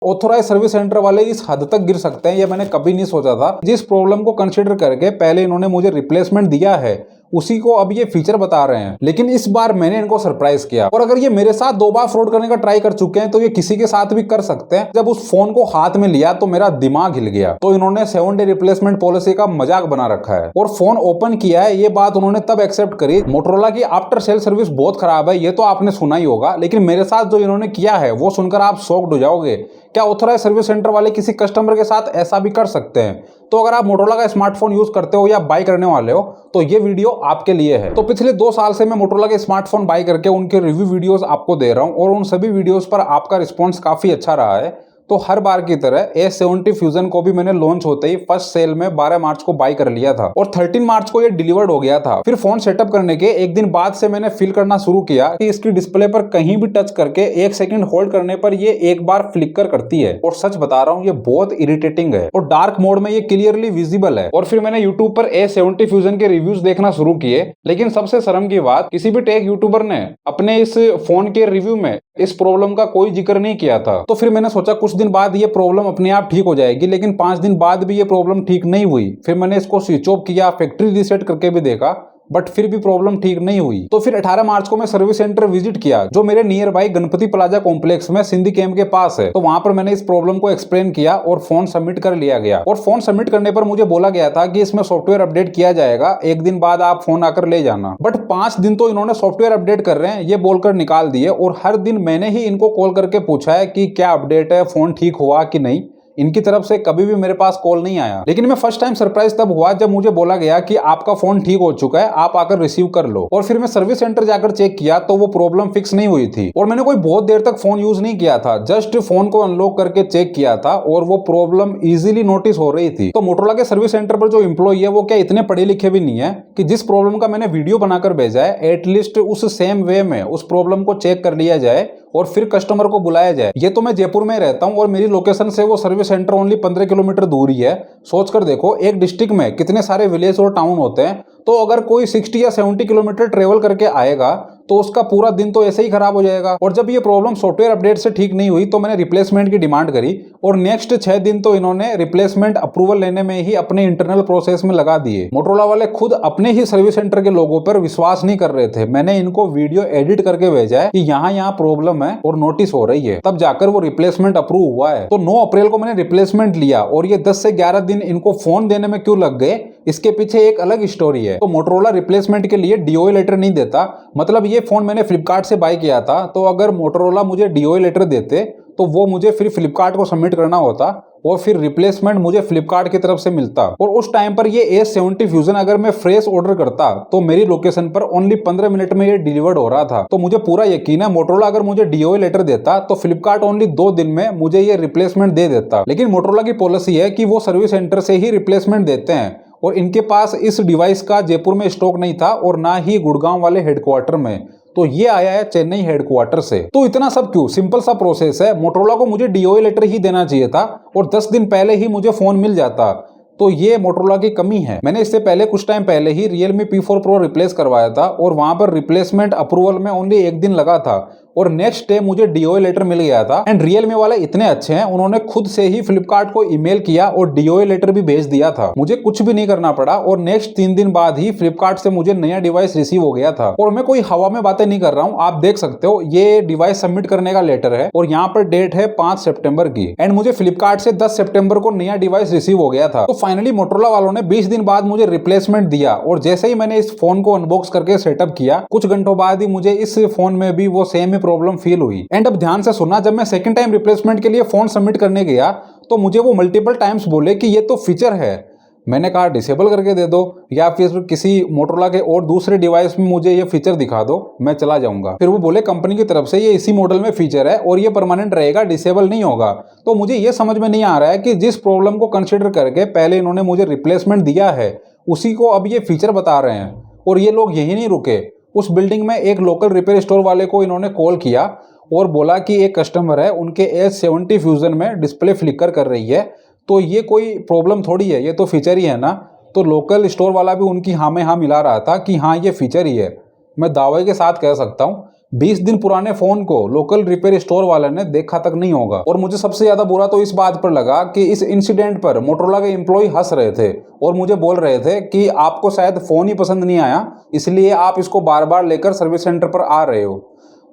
Authorise service centre वाले इस हद तक गिर सकते हैं ये मैंने कभी नहीं सोचा था। जिस प्रॉब्लम को कंसीडर करके पहले इन्होंने मुझे रिप्लेसमेंट दिया है उसी को अब ये फीचर बता रहे हैं, लेकिन इस बार मैंने इनको सरप्राइज किया। और अगर ये मेरे साथ 2 बार फ्रॉड करने का ट्राई कर चुके हैं तो ये किसी के साथ भी कर सकते हैं। जब उस फोन को हाथ में लिया तो मेरा दिमाग हिल गया। तो इन्होंने 7 डे रिप्लेसमेंट पॉलिसी का मजाक बना रखा है और फोन ओपन किया है ये बात उन्होंने तब एक्सेप्ट करी। मोटोरोला की आफ्टर सेल सर्विस बहुत खराब है ये तो आपने सुना ही होगा, लेकिन मेरे साथ जो इन्होंने किया है वो सुनकर आप शॉक्ड हो जाओगे। क्या ऑथोराइज सर्विस सेंटर वाले किसी कस्टमर के साथ ऐसा भी कर सकते हैं? तो अगर आप मोटोरोला का स्मार्टफोन यूज करते हो या बाय करने वाले हो तो ये वीडियो आपके लिए है। तो पिछले 2 साल से मैं मोटोरोला के स्मार्टफोन बाय करके उनके रिव्यू वीडियोस आपको दे रहा हूं और उन सभी वीडियोस पर आपका रिस्पॉन्स काफी अच्छा रहा है। तो हर बार की तरह A70 फ्यूजन को भी मैंने लॉन्च होते ही फर्स्ट सेल में 12 मार्च को बाय कर लिया था और 13 मार्च को ये डिलीवर्ड हो गया था। फिर फोन सेटअप करने के एक दिन बाद से मैंने फील करना शुरू किया कि इसकी डिस्प्ले पर कहीं भी टच करके 1 सेकंड होल्ड करने पर ये एक बार फ्लिकर करती है और सच बता रहा हूँ ये बहुत इरिटेटिंग है और डार्क मोड में ये क्लियरली विजिबल है। और फिर मैंने यूट्यूब पर A70 फ्यूजन के रिव्यूज देखना शुरू किए, लेकिन सबसे शर्म की बात किसी भी टेक यूट्यूबर ने अपने इस फोन के रिव्यू में इस प्रॉब्लम का कोई जिक्र नहीं किया था। तो फिर मैंने सोचा कुछ दिन बाद ये प्रॉब्लम अपने आप ठीक हो जाएगी, लेकिन 5 दिन बाद भी ये प्रॉब्लम ठीक नहीं हुई। फिर मैंने इसको स्विच ऑफ किया, फैक्ट्री रीसेट करके भी देखा, बट फिर भी प्रॉब्लम ठीक नहीं हुई। तो फिर 18 मार्च को मैं सर्विस सेंटर विजिट किया जो मेरे near by Ganpati plaza complex में सिंधी कैंप के पास है। तो वहां पर मैंने इस प्रॉब्लम को एक्सप्लेन किया और फोन सबमिट कर लिया गया। और फोन सबमिट करने पर मुझे बोला गया था कि इसमें सॉफ्टवेयर अपडेट किया जाएगा, 1 दिन बाद आप फोन आकर ले जाना। बट 5 दिन तो इन्होंने सॉफ्टवेयर अपडेट कर रहे हैं ये बोलकर निकाल दिए और हर दिन मैंने ही इनको कॉल करके पूछा है कि क्या अपडेट है, फोन ठीक हुआ कि नहीं। इनकी तरफ से कभी भी मेरे पास कॉल नहीं आया। लेकिन मैं फर्स्ट टाइम सरप्राइज तब हुआ जब मुझे बोला गया कि आपका फोन ठीक हो चुका है, आप आकर रिसीव कर लो। और फिर मैं सर्विस सेंटर जाकर चेक किया तो वो प्रॉब्लम फिक्स नहीं हुई थी और मैंने कोई बहुत देर तक फोन यूज नहीं किया था, जस्ट फोन को अनलॉक करके चेक किया था और वो प्रॉब्लम इजीली नोटिस हो रही थी। तो मोटोरोला के सर्विस सेंटर पर जो एम्प्लॉई है वो क्या इतने पढ़े लिखे भी नहीं है कि जिस प्रॉब्लम का मैंने वीडियो बनाकर भेजा है एटलीस्ट उस सेम वे में उस प्रॉब्लम को चेक कर लिया जाए और फिर कस्टमर को बुलाया जाए। ये तो मैं जयपुर में रहता हूं और मेरी लोकेशन से वो सर्विस सेंटर ओनली 15 किलोमीटर दूर ही है। सोचकर देखो एक डिस्ट्रिक्ट में कितने सारे विलेज और टाउन होते हैं, तो अगर कोई 60 या 70 किलोमीटर ट्रेवल करके आएगा तो उसका पूरा दिन तो ऐसे ही खराब हो जाएगा। और जब ये प्रॉब्लम सॉफ्टवेयर अपडेट से ठीक नहीं हुई तो मैंने रिप्लेसमेंट की डिमांड करी और नेक्स्ट 6 दिन तो इन्होंने रिप्लेसमेंट अप्रूवल लेने में ही अपने इंटरनल प्रोसेस में लगा दिए। मोटोरोला वाले खुद अपने ही सर्विस सेंटर के लोगों पर विश्वास नहीं कर रहे थे। मैंने इनको वीडियो एडिट करके भेजा है कि यहाँ प्रॉब्लम है और नोटिस हो रही है, तब जाकर वो रिप्लेसमेंट अप्रूव हुआ है। तो 9 अप्रैल को मैंने रिप्लेसमेंट लिया और ये 10 से 11 दिन इनको फोन देने में क्यों लग गए इसके पीछे एक अलग स्टोरी है। तो मोटोरोला रिप्लेसमेंट के लिए डीओए लेटर नहीं देता, मतलब ये फोन मैंने फ्लिपकार्ट से बाय किया था, तो अगर मोटोरोला मुझे डीओए लेटर देते तो वो मुझे फिर फ्लिपकार्ट को सबमिट करना होता और फिर रिप्लेसमेंट मुझे फ्लिपकार्ट की तरफ से मिलता। और उस टाइम पर ये A70 फ्यूजन अगर मैं फ्रेश ऑर्डर करता तो मेरी लोकेशन पर ओनली 15 मिनट में ये डिलीवर्ड हो रहा था। तो मुझे पूरा यकीन है मोटोरोला अगर मुझे डीओए लेटर देता तो फ्लिपकार्ट ओनली 2 दिन में मुझे ये रिप्लेसमेंट दे देता। लेकिन मोटोरोला की पॉलिसी है कि वो सर्विस सेंटर से ही रिप्लेसमेंट देते हैं और इनके पास इस डिवाइस का जयपुर में स्टॉक नहीं था और ना ही गुड़गांव वाले हेडक्वार्टर में, तो ये आया है चेन्नई हेडक्वार्टर से। तो इतना सब क्यों? सिंपल सा प्रोसेस है। मोटोरोला को मुझे डीओए लेटर ही देना चाहिए था और 10 दिन पहले ही मुझे फोन मिल जाता, तो ये मोटोरोला की कमी है। मैंने इससे पहले कुछ टाइम पहले ही Realme P4 Pro रिप्लेस करवाया था और वहां पर रिप्लेसमेंट अप्रूवल में ओनली 1 दिन लगा था और नेक्स्ट डे मुझे डीओए लेटर मिल गया था। एंड Realme वाले इतने अच्छे हैं, उन्होंने खुद से ही फ्लिपकार्ट को ईमेल किया और डीओए लेटर भी भेज दिया था। मुझे कुछ भी नहीं करना पड़ा और नेक्स्ट 3 दिन बाद ही फ्लिपकार्ट से मुझे नया डिवाइस रिसीव हो गया था। और मैं कोई हवा में बातें नहीं कर रहा हूँ, आप देख सकते हो ये डिवाइस सबमिट करने का लेटर है और यहाँ पर डेट है 5 सितंबर की एंड मुझे फ्लिपकार्ट से 10 सितंबर को नया डिवाइस रिसीव हो गया था। तो फाइनली मोटोरोला वालों ने 20 दिन बाद मुझे रिप्लेसमेंट दिया और जैसे ही मैंने इस फोन को अनबॉक्स करके सेटअप किया कुछ घंटों बाद ही मुझे इस फोन में भी वो सेम ही प्रॉब्लम फील हुई। एंड अब ध्यान से सुनना, जब मैं सेकंड टाइम रिप्लेसमेंट के लिए फोन सबमिट करने गया तो मुझे वो मल्टीपल टाइम्स बोले कि ये तो फीचर है। मैंने कहा डिसेबल करके दे दो या फिर किसी मोटोरोला के और दूसरे डिवाइस में मुझे ये फीचर दिखा दो, मैं चला जाऊंगा। फिर वो बोले कंपनी की तरफ से ये इसी मॉडल में फीचर है और ये परमानेंट रहेगा, डिसेबल नहीं होगा। तो मुझे ये समझ में नहीं आ रहा है कि जिस प्रॉब्लम को कंसिडर करके पहले इन्होंने मुझे रिप्लेसमेंट दिया है उसी को अब ये फीचर बता रहे हैं। और ये लोग यही नहीं रुके, उस बिल्डिंग में एक लोकल रिपेयर स्टोर वाले को इन्होंने कॉल किया और बोला कि एक कस्टमर है, उनके A70 फ्यूजन में डिस्प्ले फ्लिकर कर रही है, तो ये कोई प्रॉब्लम थोड़ी है, ये तो फीचर ही है ना। तो लोकल स्टोर वाला भी उनकी हाँ में हाँ मिला रहा था कि हाँ ये फीचर ही है। मैं दावे के साथ कह सकता हूँ 20 दिन पुराने फोन को लोकल रिपेयर स्टोर वाले ने देखा तक नहीं होगा। और मुझे सबसे ज्यादा बुरा तो इस बात पर लगा कि इस इंसिडेंट पर मोटरोला के एम्प्लॉय हंस रहे थे और मुझे बोल रहे थे कि आपको शायद फोन ही पसंद नहीं आया, इसलिए आप इसको बार बार लेकर सर्विस सेंटर पर आ रहे हो।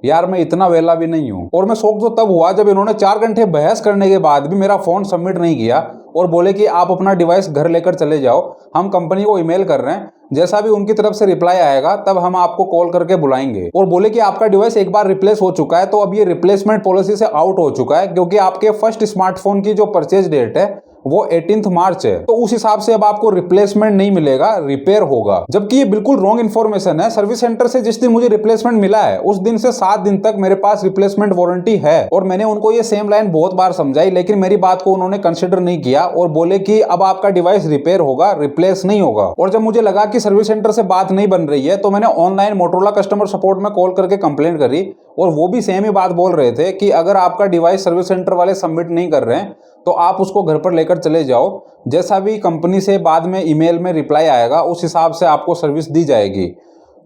यार मैं इतना वेला भी नहीं हूँ। और मैं शौक तो तब हुआ जब इन्होंने 4 घंटे बहस करने के बाद भी मेरा फोन सबमिट नहीं किया और बोले कि आप अपना डिवाइस घर लेकर चले जाओ, हम कंपनी को ईमेल कर रहे हैं, जैसा भी उनकी तरफ से रिप्लाई आएगा तब हम आपको कॉल करके बुलाएंगे। और बोले कि आपका डिवाइस एक बार रिप्लेस हो चुका है, तो अब ये रिप्लेसमेंट पॉलिसी से आउट हो चुका है, क्योंकि आपके फर्स्ट स्मार्टफोन की जो परचेज डेट है वो 18 मार्च है, तो उस हिसाब से अब आपको रिप्लेसमेंट नहीं मिलेगा, रिपेयर होगा। जबकि ये बिल्कुल रॉन्ग इन्फॉर्मेशन है। सर्विस सेंटर से जिस दिन मुझे रिप्लेसमेंट मिला है उस दिन से 7 दिन तक मेरे पास रिप्लेसमेंट वारंटी है। और मैंने उनको ये सेम लाइन बहुत बार समझाई, लेकिन मेरी बात को उन्होंने कंसिडर नहीं किया और बोले कि अब आपका डिवाइस रिपेयर होगा, रिप्लेस नहीं होगा। और जब मुझे लगा कि सर्विस सेंटर से बात नहीं बन रही है तो मैंने ऑनलाइन मोटरोला कस्टमर सपोर्ट में कॉल करके कंप्लेंट करी और वो भी सेम ही बात बोल रहे थे कि अगर आपका डिवाइस सर्विस सेंटर वाले सबमिट नहीं कर रहे हैं तो आप उसको घर पर लेकर चले जाओ, जैसा भी कंपनी से बाद में ईमेल में रिप्लाई आएगा उस हिसाब से आपको सर्विस दी जाएगी।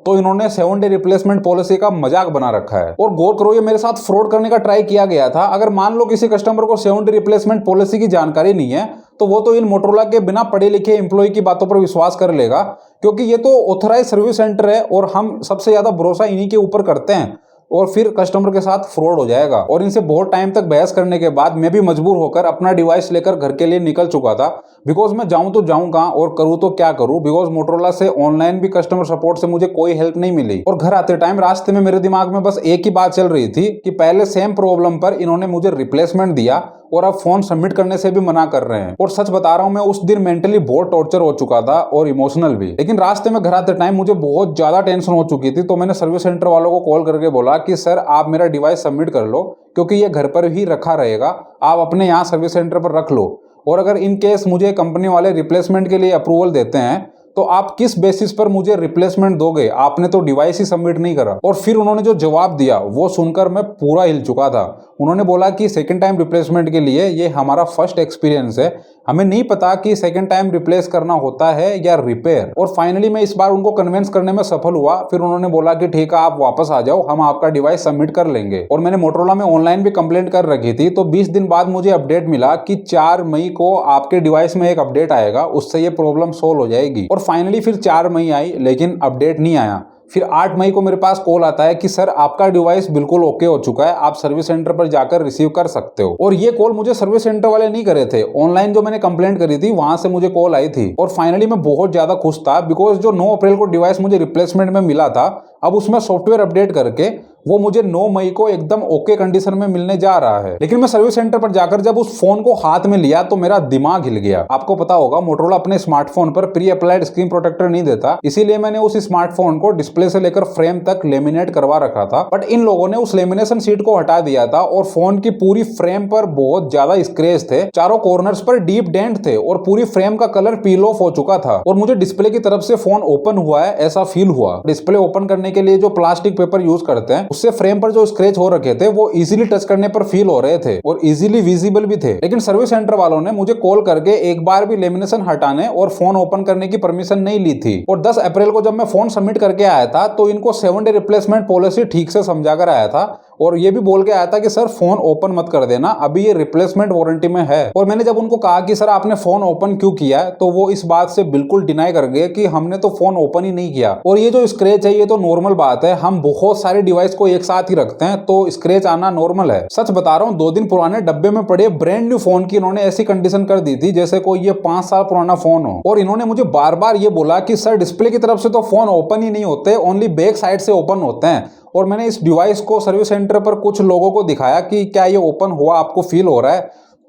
तो इन्होंने 7 डे रिप्लेसमेंट पॉलिसी का मजाक बना रखा है। और गौर करो, ये मेरे साथ फ्रॉड करने का ट्राई किया गया था। अगर मान लो किसी कस्टमर को 7 डे रिप्लेसमेंट पॉलिसी की जानकारी नहीं है तो वो तो इन मोटरोला के बिना पढ़े लिखे एम्प्लॉय की बातों पर विश्वास कर लेगा, क्योंकि ये तो ऑथराइज सर्विस सेंटर है और हम सबसे ज्यादा भरोसा इन्हीं के ऊपर करते हैं और फिर कस्टमर के साथ फ्रॉड हो जाएगा। और इनसे बहुत टाइम तक बहस करने के बाद मैं भी मजबूर होकर अपना डिवाइस लेकर घर के लिए निकल चुका था, बिकॉज मैं जाऊं तो जाऊं कहां और करूं तो क्या करूं, बिकॉज मोटरोला से ऑनलाइन भी कस्टमर सपोर्ट से मुझे कोई हेल्प नहीं मिली। और घर आते टाइम रास्ते में मेरे दिमाग में बस एक ही बात चल रही थी कि पहले सेम प्रॉब्लम पर इन्होंने मुझे रिप्लेसमेंट दिया और अब फोन सबमिट करने से भी मना कर रहे हैं। और सच बता रहा हूं, मैं उस दिन मेंटली बहुत टॉर्चर हो चुका था और इमोशनल भी। लेकिन रास्ते में घर आते टाइम मुझे बहुत ज्यादा टेंशन हो चुकी थी, तो मैंने सर्विस सेंटर वालों को कॉल करके बोला कि सर आप मेरा डिवाइस सबमिट कर लो, क्योंकि ये घर पर ही रखा रहेगा, आप अपने यहाँ सर्विस सेंटर पर रख लो। और अगर इन केस मुझे कंपनी वाले रिप्लेसमेंट के लिए अप्रूवल देते हैं तो आप किस बेसिस पर मुझे रिप्लेसमेंट दोगे, आपने तो डिवाइस ही सबमिट नहीं करा। और फिर उन्होंने जो जवाब दिया वो सुनकर मैं पूरा हिल चुका था। उन्होंने बोला कि सेकंड टाइम रिप्लेसमेंट के लिए ये हमारा फर्स्ट एक्सपीरियंस है, हमें नहीं पता कि सेकंड टाइम रिप्लेस करना होता है या रिपेयर। और फाइनली मैं इस बार उनको कन्विंस करने में सफल हुआ। फिर उन्होंने बोला कि ठीक है आप वापस आ जाओ, हम आपका डिवाइस सबमिट कर लेंगे। और मैंने मोटरोला में ऑनलाइन भी कंप्लेंट कर रखी थी, तो 20 दिन बाद मुझे अपडेट मिला कि 4 मई को आपके डिवाइस में एक अपडेट आएगा, उससे ये प्रॉब्लम सोल्व हो जाएगी। और फाइनली फिर 4 मई आई, लेकिन अपडेट नहीं आया। फिर 8 मई को मेरे पास कॉल आता है कि सर आपका डिवाइस बिल्कुल ओके हो चुका है, आप सर्विस सेंटर पर जाकर रिसीव कर सकते हो। और ये कॉल मुझे सर्विस सेंटर वाले नहीं करे थे, ऑनलाइन जो मैंने कंप्लेंट करी थी वहां से मुझे कॉल आई थी। और फाइनली मैं बहुत ज्यादा खुश था, बिकॉज जो 9 अप्रैल को डिवाइस मुझे रिप्लेसमेंट में मिला था, अब उसमें सॉफ्टवेयर अपडेट करके वो मुझे 9 मई को एकदम ओके कंडीशन में मिलने जा रहा है। लेकिन मैं सर्विस सेंटर पर जाकर जब उस फोन को हाथ में लिया तो मेरा दिमाग हिल गया। आपको पता होगा मोटरोला अपने स्मार्टफोन पर प्री अप्लाइड स्क्रीन प्रोटेक्टर नहीं देता, इसीलिए मैंने उस स्मार्टफोन को डिस्प्ले से लेकर फ्रेम तक लेमिनेट करवा रखा था। बट इन लोगों ने उस लेमिनेशन शीट को हटा दिया था और फोन की पूरी फ्रेम पर बहुत ज्यादा स्क्रैच थे, चारों कॉर्नर्स पर डीप डेंट थे और पूरी फ्रेम का कलर पील ऑफ हो चुका था। और मुझे डिस्प्ले की तरफ से फोन ओपन हुआ है ऐसा फील हुआ। डिस्प्ले ओपन करने के लिए जो प्लास्टिक पेपर यूज करते हैं उससे फ्रेम पर जो स्क्रैच हो रखे थे वो इजीली टच करने पर फील हो रहे थे और इजीली विजिबल भी थे। लेकिन सर्विस सेंटर वालों ने मुझे कॉल करके एक बार भी लेमिनेशन हटाने और फोन ओपन करने की परमिशन नहीं ली थी। और 10 अप्रैल को जब मैं फोन सबमिट करके आया था तो इनको 7 डे रिप्लेसमेंट पॉलिसी ठीक से समझा कर आया था और ये भी बोल के आया था कि सर फोन ओपन मत कर देना, अभी ये रिप्लेसमेंट वारंटी में है। और मैंने जब उनको कहा कि सर आपने फोन ओपन क्यों किया है, तो वो इस बात से बिल्कुल डिनाई कर गए कि हमने तो फोन ओपन ही नहीं किया और ये जो स्क्रैच है ये तो नॉर्मल बात है, हम बहुत सारे डिवाइस को एक साथ ही रखते हैं तो स्क्रैच आना नॉर्मल है। सच बता रहा हूँ, 2 दिन पुराने डब्बे में पड़े ब्रांड न्यू फोन की इन्होंने ऐसी कंडीशन कर दी थी जैसे कोई ये 5 साल पुराना फोन हो। और इन्होंने मुझे बार बार ये बोला कि सर डिस्प्ले की तरफ से तो फोन ओपन ही नहीं होते, ओनली बैक साइड से ओपन होते हैं। और मैंने इस डिवाइस को सर्विस सेंटर पर कुछ लोगों को दिखाया कि क्या ये ओपन हुआ, आपको फील हो रहा है,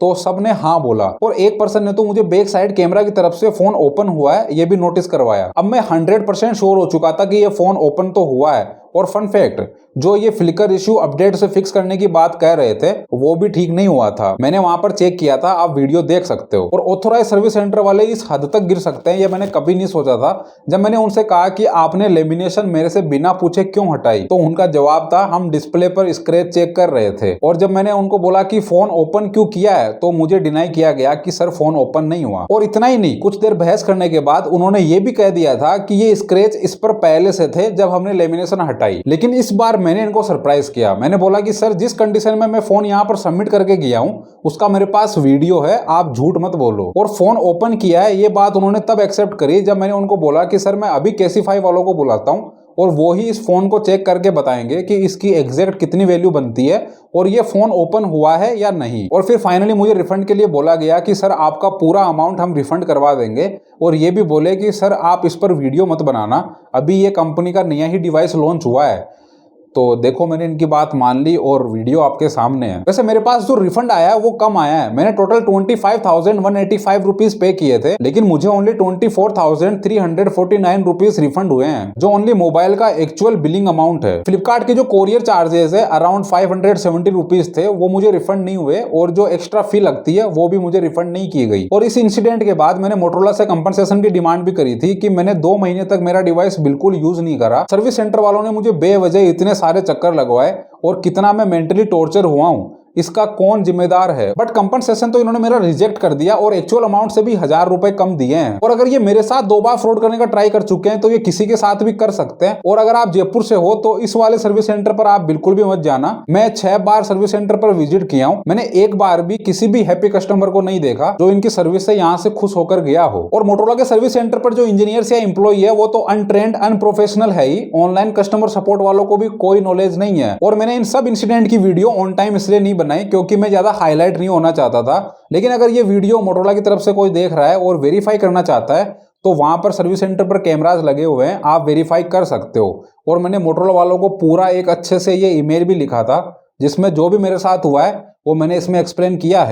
तो सबने हाँ बोला। और एक पर्सन ने तो मुझे बैक साइड कैमरा की तरफ से फोन ओपन हुआ है ये भी नोटिस करवाया। अब मैं 100% श्योर हो चुका था कि ये फोन ओपन तो हुआ है। और फन फैक्ट, जो ये फ्लिकर इश्यू अपडेट से फिक्स करने की बात कह रहे थे वो भी ठीक नहीं हुआ था, मैंने वहां पर चेक किया था, आप वीडियो देख सकते हो। और ऑथोराइज सर्विस सेंटर वाले इस हद तक गिर सकते हैं ये मैंने कभी नहीं सोचा था। जब मैंने उनसे कहा कि आपने लेमिनेशन मेरे से बिना पूछे क्यों हटाई, तो उनका जवाब था हम डिस्प्ले पर स्क्रैच चेक कर रहे थे। और जब मैंने उनको बोला कि फोन ओपन क्यों किया है तो मुझे डिनाई किया गया कि सर फोन ओपन नहीं हुआ। और इतना ही नहीं, कुछ देर बहस करने के बाद उन्होंने ये भी कह दिया था कि ये स्क्रैच इस पर पहले से थे जब हमने लेमिनेशन आई। लेकिन इस बार मैंने इनको सरप्राइज किया। मैंने बोला कि सर जिस कंडीशन में मैं फोन यहाँ पर सबमिट करके गया हूँ उसका मेरे पास वीडियो है, आप झूठ मत बोलो। और फोन ओपन किया है, ये बात उन्होंने तब एक्सेप्ट करी जब मैंने उनको बोला कि सर मैं अभी कैसीफाई वालों को बुलाता हूँ और वो ही इस फोन को चेक करके बताएंगे कि इसकी एग्जैक्ट कितनी वैल्यू बनती है और ये फोन ओपन हुआ है या नहीं। और फिर फाइनली मुझे रिफंड के लिए बोला गया कि सर आपका पूरा अमाउंट हम रिफंड करवा देंगे, और ये भी बोले कि सर आप इस पर वीडियो मत बनाना, अभी ये कंपनी का नया ही डिवाइस लॉन्च हुआ है। तो देखो मैंने इनकी बात मान ली और वीडियो आपके सामने है। वैसे मेरे पास जो रिफंड आया है वो कम आया है। मैंने टोटल 25,185 रुपीज पे किए थे, लेकिन मुझे ओनली 24,349 रुपीज रिफंड हुए हैं, जो ओनली मोबाइल का एक्चुअल बिलिंग अमाउंट है। फ्लिपकार्ट के जो कोरियर चार्जेस है अराउंड 570 रुपीज थे, वो मुझे रिफंड नहीं हुए, और जो एक्स्ट्रा फी लगती है वो भी मुझे रिफंड नहीं की गई। और इस इंसिडेंट के बाद मैंने मोटोरोला से कंपनसेशन की डिमांड भी करी थी कि मैंने 2 महीने तक मेरा डिवाइस बिल्कुल यूज नहीं करा, सर्विस सेंटर वालों ने मुझे बेवजह इतने सारे चक्कर लगवाए, और कितना मैं मेंटली टॉर्चर हुआ हूं इसका कौन जिम्मेदार है। बट कंपनसेशन तो इन्होंने मेरा रिजेक्ट कर दिया और एक्चुअल अमाउंट से भी 1000 रुपए कम दिए हैं। और अगर ये मेरे साथ 2 बार फ्रॉड करने का ट्राई कर चुके हैं तो ये किसी के साथ भी कर सकते हैं। और अगर आप जयपुर से हो तो इस वाले सर्विस सेंटर पर आप बिल्कुल भी मत जाना। मैं 6 बार सर्विस सेंटर पर विजिट किया हूं, मैंने एक बार भी किसी भी हैप्पी कस्टमर को नहीं देखा जो इनकी सर्विस से यहाँ से खुश होकर गया हो। और मोटोरोला के सर्विस सेंटर पर जो इंजीनियर्स या एम्प्लॉई है वो तो अनट्रेंड अनप्रोफेशनल है ही, ऑनलाइन कस्टमर सपोर्ट वालों को भी कोई नॉलेज नहीं है। और मैंने इन सब इंसिडेंट की वीडियो ऑन टाइम इसलिए नहीं बनाई क्योंकि मैं हाईलाइट नहीं होना चाहता था। लेकिन अगर ये वीडियो मोटोरोला की तरफ से कोई देख रहा है और वेरीफाई करना चाहता है तो वहां पर सर्विस सेंटर पर कैमरास लगे हुए हैं, आप वेरीफाई कर सकते हो। और मैंने मोटोरोला वालों को पूरा एक अच्छे से ये ईमेल भी लिखा था जिसमें जो भी मेरे साथ हुआ है वो मैंने इसमें एक्सप्लेन किया है।